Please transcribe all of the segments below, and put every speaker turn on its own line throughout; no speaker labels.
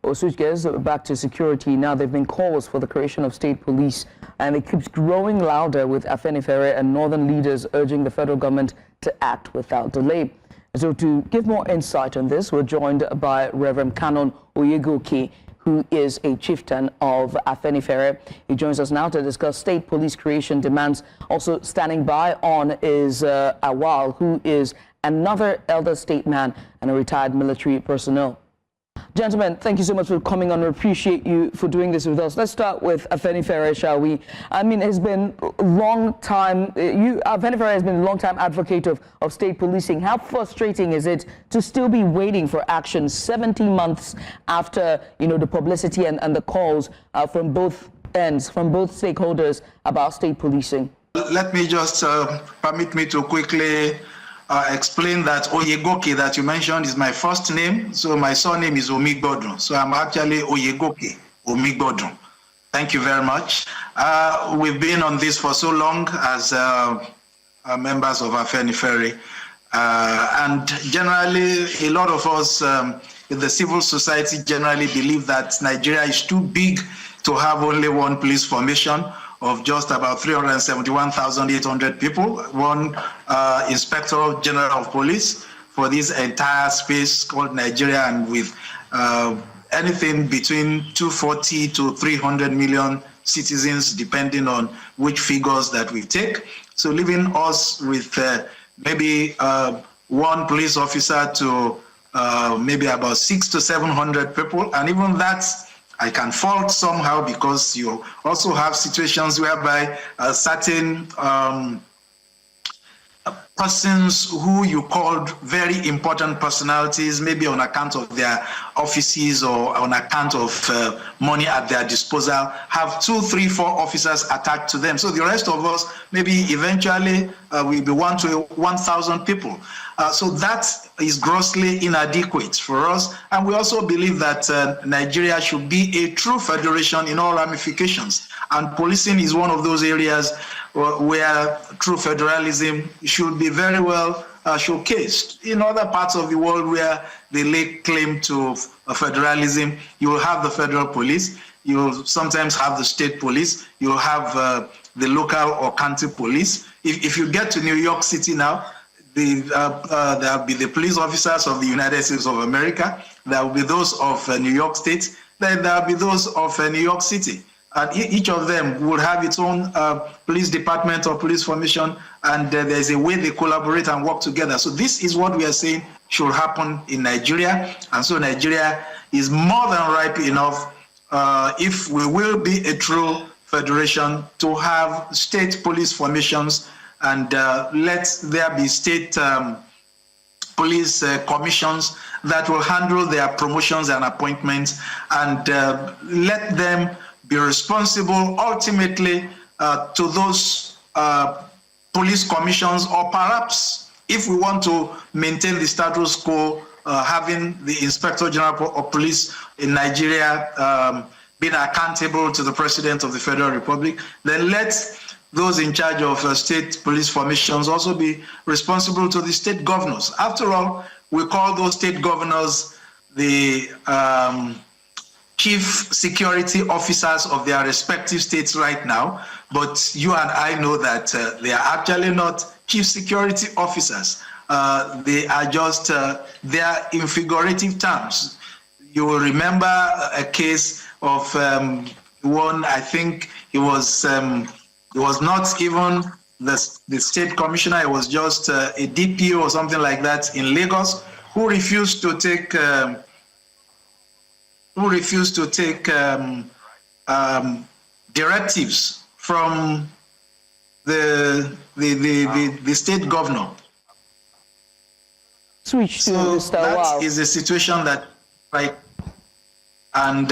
We'll switch gears back to security. Now, there have been calls for the creation of state police, and it keeps growing louder with Afenifere and northern leaders urging the federal government to act without delay. So to give more insight on this, we're joined by Reverend Canon Oyegoke, who is a chieftain of Afenifere. He joins us now to discuss state police creation demands. Also standing by on is Awal, who is another elder statesman and a retired military personnel. Gentlemen, thank you so much for coming on. We appreciate you for doing this with us. Let's start with Afenifere, shall we? I mean, it's been a long time. Afenifere has been a long time advocate of state policing. How frustrating is it to still be waiting for action 70 months after, the publicity and the calls from both ends, from both stakeholders about state policing?
Let me just permit me to quickly explain that Oyegoke that you mentioned is my first name, so my surname is Omigbodun. So I'm actually Oyegoke Omigbodun. Thank you very much. We've been on this for so long as members of Afenifere, and generally a lot of us in the civil society generally believe that Nigeria is too big to have only one police formation of just about 371,800 people, one Inspector General of Police for this entire space called Nigeria, and with anything between 240 to 300 million citizens, depending on which figures that we take. So leaving us with maybe one police officer to maybe about 600 to 700 people, and even that I can fault somehow, because you also have situations whereby certain persons who you called very important personalities, maybe on account of their offices or on account of money at their disposal, have 2, 3, 4 officers attached to them. So the rest of us, maybe eventually will be 1 to 1,000 people. So that is grossly inadequate for us. And we also believe that Nigeria should be a true federation in all ramifications. And policing is one of those areas where true federalism should be very well showcased. In other parts of the world where they lay claim to federalism, you will have the federal police, you will sometimes have the state police, you will have the local or county police. If you get to New York City now, there will be the police officers of the United States of America, there will be those of New York State, then there will be those of New York City. And each of them will have its own police department or police formation, and there's a way they collaborate and work together. So this is what we are saying should happen in Nigeria. And so Nigeria is more than ripe enough, if we will be a true federation, to have state police formations, and let there be state police commissions that will handle their promotions and appointments, and let them be responsible ultimately to those police commissions, or perhaps, if we want to maintain the status quo, having the Inspector General of Police in Nigeria being accountable to the President of the Federal Republic, then let those in charge of state police formations also be responsible to the state governors. After all, we call those state governors the chief security officers of their respective states right now, but you and I know that they are actually not chief security officers. They are just, they are in figurative terms. You will remember a case of one, I think it was not even the state commissioner, it was just a DPO or something like that in Lagos, who refused to take directives from the state governor.
Switch to Mr.
That is a situation that, right, and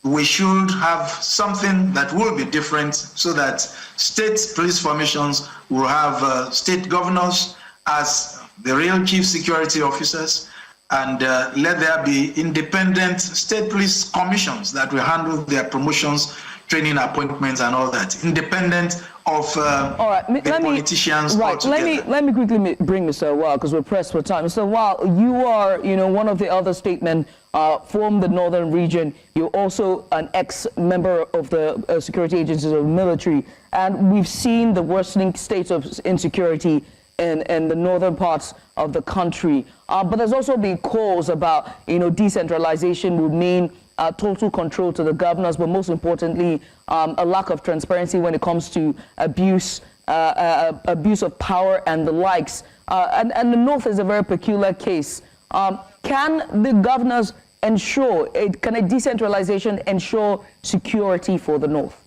we should have something that will be different, so that state police formations will have state governors as the real chief security officers, and let there be independent state police commissions that will handle their promotions, training, appointments, and all that, independent of
all right.
the politicians.
Let me quickly bring Mr. Awal, because we're pressed for time. Mr. Awal, you are, one of the other statesmen from the northern region. You're also an ex-member of the security agencies of the military, and we've seen the worsening states of insecurity in the northern parts of the country. But there's also been calls about, decentralization would mean total control to the governors, but most importantly, a lack of transparency when it comes to abuse of power and the likes. And the North is a very peculiar case. Can the governors ensure, can a decentralization ensure security for the North?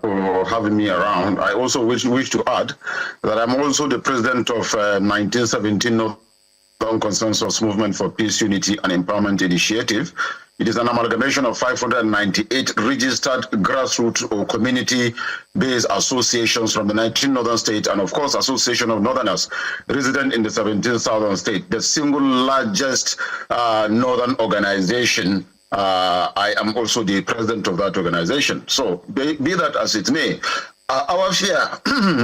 For having me around. I also wish to add that I'm also the president of 1917 Northern Consensus Movement for Peace, Unity and Empowerment Initiative. It is an amalgamation of 598 registered grassroots or community-based associations from the 19 northern states and, of course, Association of Northerners resident in the 17 southern states, the single largest northern organization. I am also the president of that organization. So be that as it may, our fear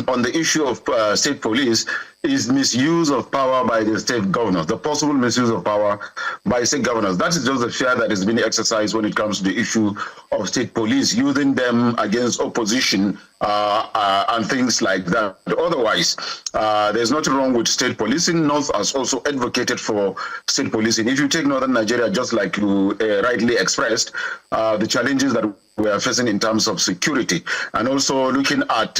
on the issue of state police is misuse of power by the state governors, the possible misuse of power by state governors. That is just the fear that is being exercised when it comes to the issue of state police, using them against opposition and things like that. Otherwise, there's nothing wrong with state policing. North has also advocated for state policing. If you take northern Nigeria, just like you rightly expressed, the challenges that we are facing in terms of security, and also looking at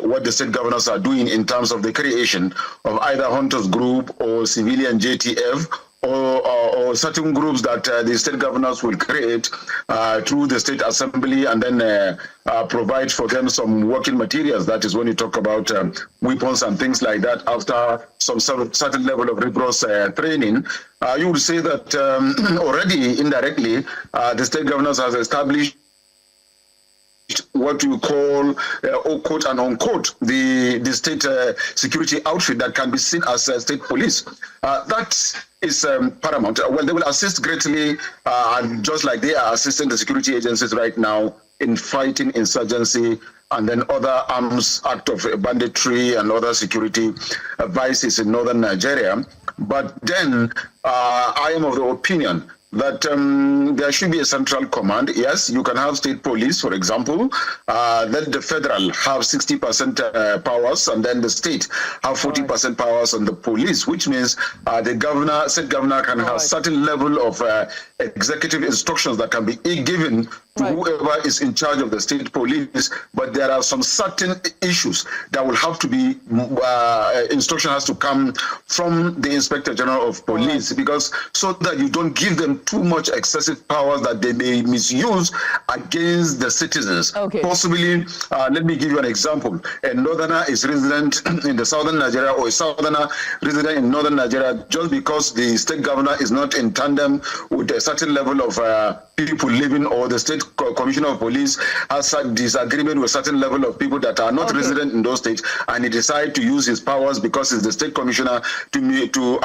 what the state governors are doing in terms of the creation of either hunters group or civilian JTF or certain groups that the state governors will create through the state assembly and then provide for them some working materials. That is when you talk about weapons and things like that after some certain level of rigorous training. You would say that already indirectly the state governors has established what you call, quote and unquote, the state security outfit that can be seen as state police. That is paramount. Well, they will assist greatly, just like they are assisting the security agencies right now in fighting insurgency and then other arms act of banditry and other security vices in northern Nigeria. But then I am of the opinion that there should be a central command. Yes, you can have state police, for example. Let the federal have 60% powers, and then the state have 40% powers on the police, which means the state governor can have certain level of executive instructions that can be given to whoever is in charge of the state police. But there are some certain issues that will have to be, instruction has to come from the Inspector General of Police, because so that you don't give them too much excessive powers that they may misuse against the citizens. Possibly, let me give you an example. A northerner is resident in the southern Nigeria, or a southerner resident in northern Nigeria, just because the state governor is not in tandem with a certain level of people living, or the state commissioner of police has a disagreement with a certain level of people that are not resident in those states, and he decides to use his powers because he's the state commissioner to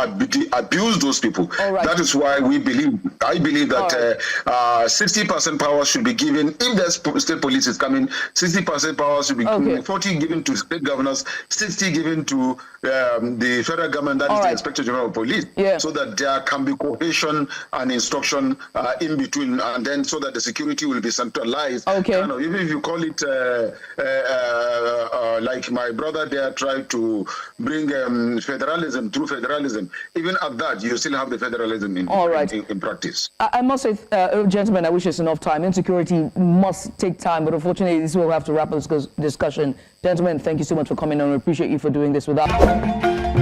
abuse those people. That is why I believe that 60% power should be given. If the state police is coming, 60% power should be given, 40 given to state governors, 60 given to the federal government, that is the Inspector General of Police, so that there can be cohesion and instruction in between, and then so that the security will be centralized. Kind of, even if you call it like my brother there tried to bring federalism through federalism, even at that, you still have the federalism in practice.
I must say, gentlemen, I wish it's enough time. Insecurity must take time, but unfortunately, this will have to wrap up this discussion. Gentlemen, thank you so much for coming on. We appreciate you for doing this with us.